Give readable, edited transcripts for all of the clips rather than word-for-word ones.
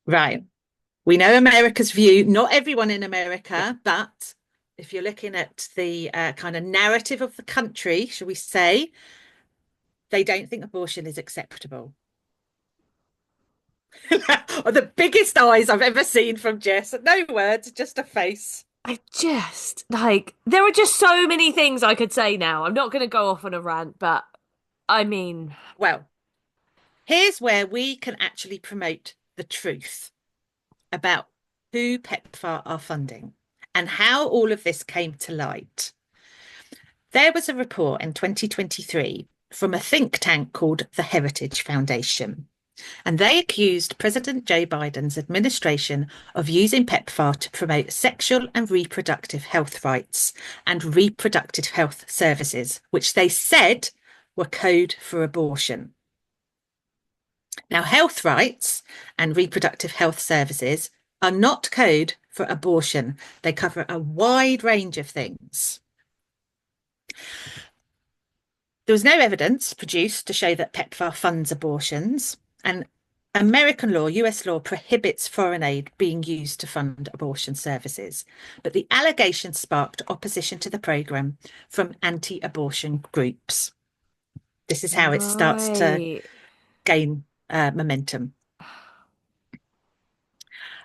Right. We know America's view, not everyone in America, but if you're looking at the kind of narrative of the country, shall we say, they don't think abortion is acceptable. The biggest eyes I've ever seen from Jess. No words, just a face. I just like there are just so many things I could say now. I'm not going to go off on a rant, but I mean, Well, here's where we can actually promote the truth about who PEPFAR are funding and how all of this came to light. There was a report in 2023 from a think tank called the Heritage Foundation, and they accused President Joe Biden's administration of using PEPFAR to promote sexual and reproductive health rights and reproductive health services, which they said were code for abortion. Now, health rights and reproductive health services are not code for abortion. They cover a wide range of things. There was no evidence produced to show that PEPFAR funds abortions, and American law, US law, prohibits foreign aid being used to fund abortion services. But the allegation sparked opposition to the programme from anti-abortion groups. This is how it starts to right. gain momentum.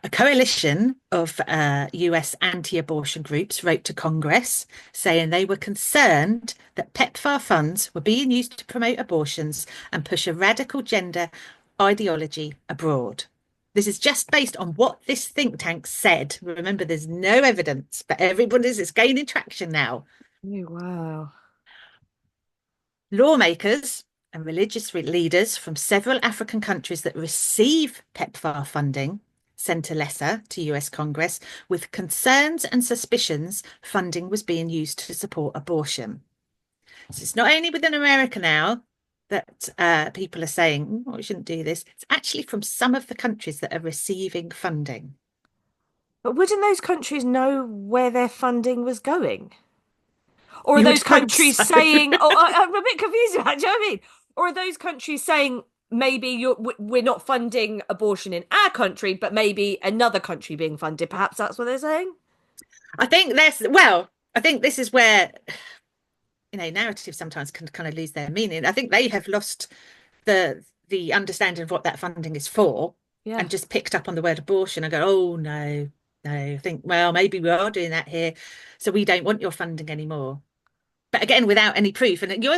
A coalition of US anti-abortion groups wrote to Congress saying they were concerned that PEPFAR funds were being used to promote abortions and push a radical gender ideology abroad. This is just based on what this think tank said. Remember, there's no evidence, but it's gaining traction now. Oh, wow. Lawmakers and religious leaders from several African countries that receive PEPFAR funding sent a letter to US Congress with concerns and suspicions funding was being used to support abortion. So it's not only within America now that people are saying, oh, we shouldn't do this. It's actually from some of the countries that are receiving funding. But wouldn't those countries know where their funding was going? Or are You would those hope countries so. saying, "Oh, I'm a bit confused about that." Do you know what I mean? Or are those countries saying maybe we're not funding abortion in our country, but maybe another country being funded? Perhaps that's what they're saying. I think this is where, narratives sometimes can kind of lose their meaning. I think they have lost the understanding of what that funding is for Yeah. and just picked up on the word abortion and go, oh no, no, I think, well, maybe we are doing that here. So we don't want your funding anymore. But again, without any proof. And yours